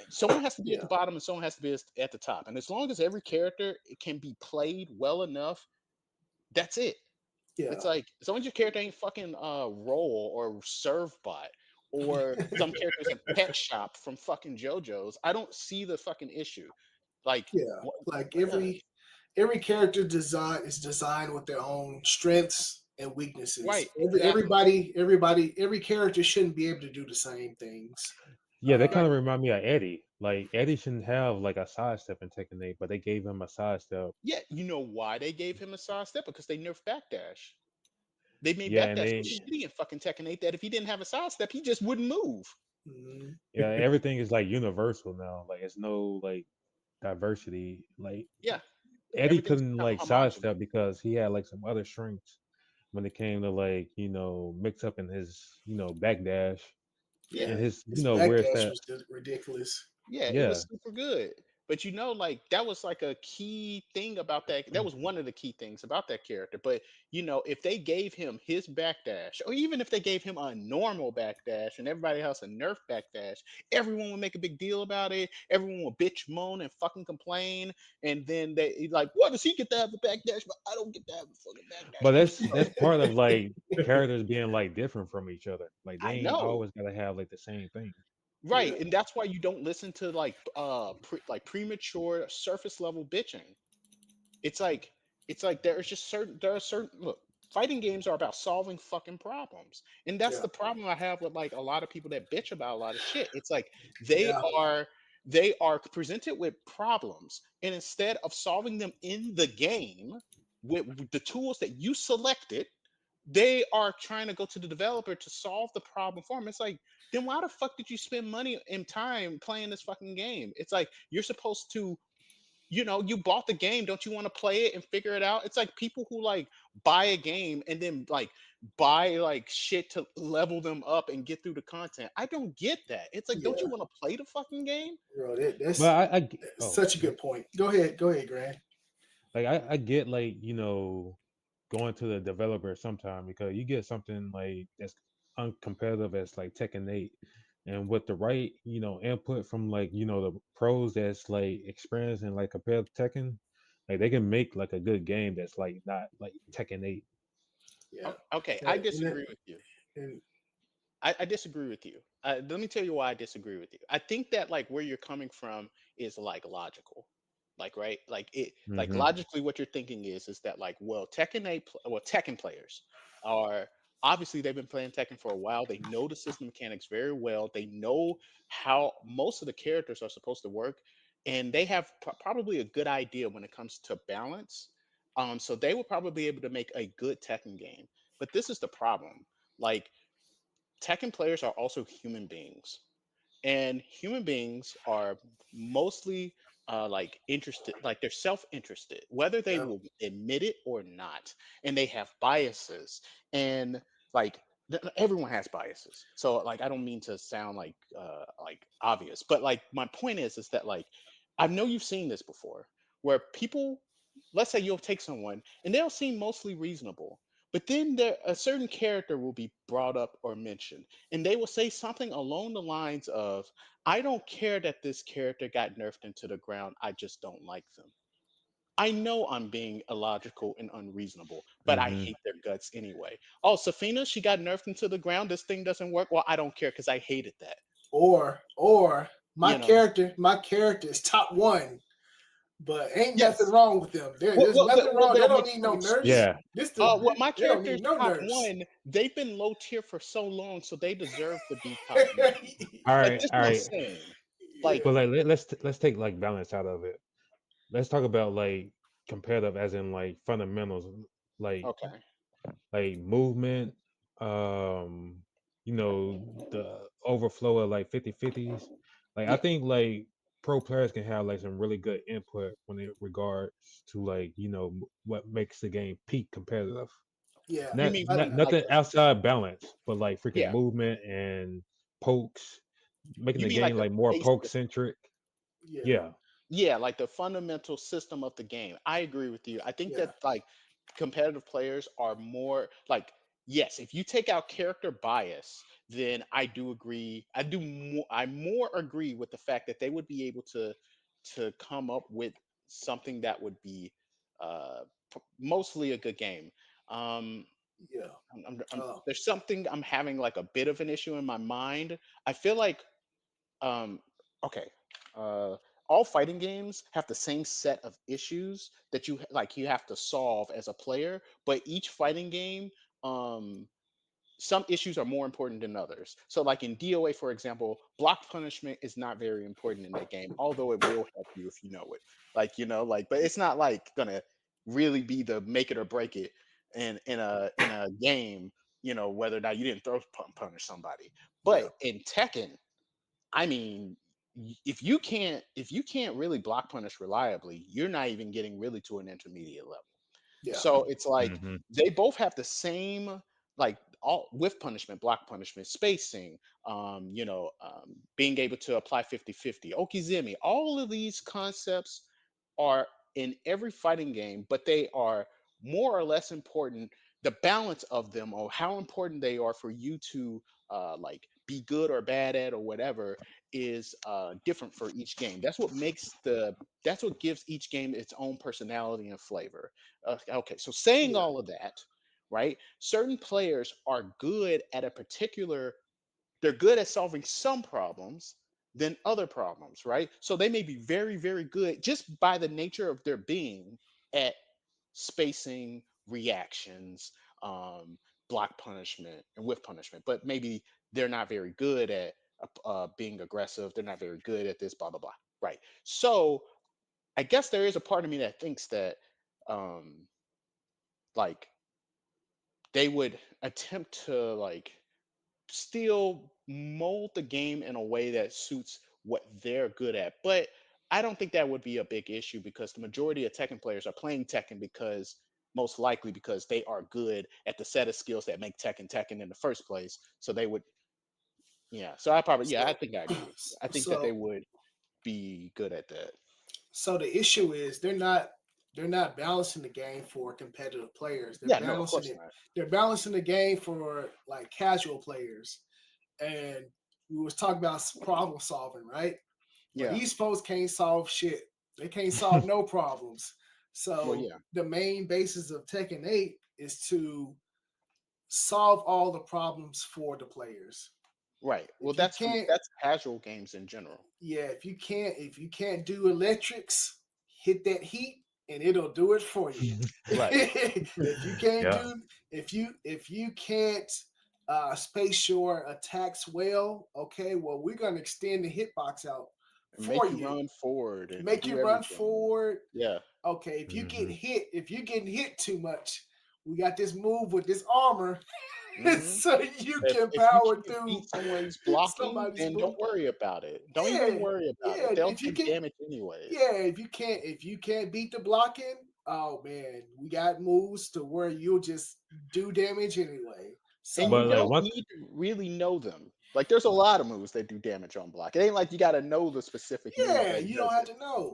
Someone has to be at the Yeah, bottom and someone has to be at the top. And as long as every character can be played well enough, that's it. It's yeah. like as long as your character ain't fucking roll or serve bot or some characters in pet shop from fucking JoJo's, I don't see the fucking issue. Like, Yeah, what, like uh, every character design is designed with their own strengths and weaknesses. right, exactly. Every character shouldn't be able to do the same things. Yeah, they kind Right. of remind me of Eddie. Like Eddie shouldn't have like a sidestep in Tekken 8, but they gave him a sidestep. Yeah, you know why they gave him a side step? Because they nerfed backdash. They made Yeah, and backdash so they shitty in fucking Tekken 8 that if he didn't have a side step, he just wouldn't move. Mhm. yeah, everything is like universal now. Like it's no like diversity. Like Yeah, Eddie everything's couldn't become like homogenous. sidestep because he had like some other strengths when it came to like, mix up in his, backdash Yeah. and Yeah, his, his weird backdash was steps. just ridiculous. Yeah, it was Yeah. super good. But like that was like a key thing about that. That was one of the key things about that character. But if they gave him his backdash, or even if they gave him a normal backdash and everybody else a nerf backdash, everyone would make a big deal about it. Everyone would bitch, moan, and fucking complain. And then they like, what does he get to have the backdash, but I don't get to have the fucking backdash? But I'm like, that's part of like characters being like different from each other. Like they I ain't know. always gotta have like the same thing. Right, Yeah, and that's why you don't listen to like premature surface level bitching. It's like there are certain look, fighting games are about solving fucking problems. And that's yeah, the problem I have with like a lot of people that bitch about a lot of shit. It's like they yeah, are they are presented with problems and instead of solving them in the game with the tools that you selected, they are trying to go to the developer to solve the problem for them. It's like, then why the fuck did you spend money and time playing this fucking game? It's like you're supposed to, you bought the game. Don't you want to play it and figure it out? It's like people who like buy a game and then like buy like shit to level them up and get through the content. I don't get that. It's like, don't you yeah. want to play the fucking game? Bro, But that's oh, such a good point. Go ahead, Grant. like I get like, going to the developer sometime because you get something like as uncompetitive as like Tekken 8 and with the right, input from like, the pros that's like experienced and like compared to Tekken, like they can make like a good game that's like not like Tekken 8. Yeah, Okay, I and disagree with you. and I disagree with you. Let me tell you why I disagree with you. I think that like where you're coming from is like logical, like right, like Hmm. logically what you're thinking is that like well Tekken players are obviously they've been playing Tekken for a while. They know the system mechanics very well. They know how most of the characters are supposed to work, and they have probably a good idea when it comes to balance. So they would probably be able to make a good Tekken game. But this is the problem. Like Tekken players are also human beings, and human beings are mostly like interested, like they're self-interested, whether they yeah, will admit it or not, and they have biases, and like everyone has biases. So like I don't mean to sound like obvious, but like my point is that like I know you've seen this before, where people, let's say you'll take someone and they'll seem mostly reasonable. But then a certain character will be brought up or mentioned, and they will say something along the lines of, I don't care that this character got nerfed into the ground. I just don't like them. I know I'm being illogical and unreasonable, but I Hmm. hate their guts anyway. Oh, Safina, she got nerfed into the ground. This thing doesn't work. Well, I don't care because I hated that. or You know? my character is top one, but ain't nothing Yes. wrong with them. There's nothing Well, wrong. They they'll don't make need some no nurse. excuse. Yeah. My They don't character need is no top nurse. one. They've been low tier for so long, so they deserve to be top one. All Like, right, this is all what I'm right. saying. Like, Yeah, But like let's take like balance out of it. Let's talk about like competitive as in like fundamentals, like okay. like movement, um, the overflow of like 50/50s. Like I Yeah. think like pro players can have like some really good input when it regards to like, what makes the game peak competitive. yeah. You Not, mean not from like nothing the, outside balance, but like freaking yeah. movement and pokes, making You the mean like game the like more base poke system. centric. Yeah, Yeah. Yeah, like the fundamental system of the game. I agree with you. I think yeah, that like competitive players are more like, yes, if you take out character bias, then I do agree. I more agree with the fact that they would be able to come up with something that would be uh, mostly a good game. Um, Yeah. Uh, there's something I'm having like a bit of an issue in my mind. I feel like um, okay, uh, all fighting games have the same set of issues that you have to solve as a player, but each fighting game um some issues are more important than others. So, like in DOA, for example, block punishment is not very important in that game, although it will help you if you know it. But it's not like gonna really be the make it or break it in a game. Whether or not you didn't punish somebody. yeah. But in Tekken, I mean, if you can't really block punish reliably, you're not even getting really to an intermediate level. Yeah. So it's like Hmm. they both have the same, like, all with punishment, block punishment, spacing, being able to apply 50-50, okizeme. All of these concepts are in every fighting game, but they are more or less important. The balance of them, or how important they are for you to like be good or bad at or whatever, is different for each game. That's what gives each game its own personality and flavor. Okay, so saying Yeah. all of that, right? Certain players are good at a particular, they're good at solving some problems than other problems, right? So they may be very, very good just by the nature of their being at spacing, reactions, block punishment, and with punishment, but maybe they're not very good at being aggressive. They're not very good at this, blah, blah, blah. Right. So I guess there is a part of me that thinks that um, like they would attempt to like still mold the game in a way that suits what they're good at. But I don't think that would be a big issue because the majority of Tekken players are playing Tekken because most likely because they are good at the set of skills that make Tekken Tekken in the first place. So they would, yeah. So I So, think I agree with you. I think that they so, would be good at that. so the issue is they're not balancing the game for competitive players. They're Yeah, no, of balancing course it. not. They're balancing the game for like casual players. And we was talking about problem solving, right? Well, Yeah. these folks can't solve shit. They can't solve no problems. Well, So yeah. the main basis of Tekken 8 is to solve all the problems for the players. Right. Well, If you can't, that's casual games in general. yeah, if you can't do electrics, hit that heat and it'll do it for you. Right. if you can't Yeah. do if you can't space your attacks well, okay, well we're gonna extend the hitbox out And for make you you. run forward and Make do you run everything. forward. Yeah. Okay, Hmm. if you're getting hit too much, we got this move with this armor, Hmm. so you can If you power can't beat through someone's blocking, somebody's then don't move. worry about it. Don't even Yeah, worry about yeah. it. They'll If you take can't, damage anyways. yeah, if you can't beat the blocking, oh man, we got moves to where you'll just do damage anyway. And you But So like don't one, need to really know them. Like there's a lot of moves that do damage on block. It ain't like you got to know the specific move yeah, that you don't does have it. to know.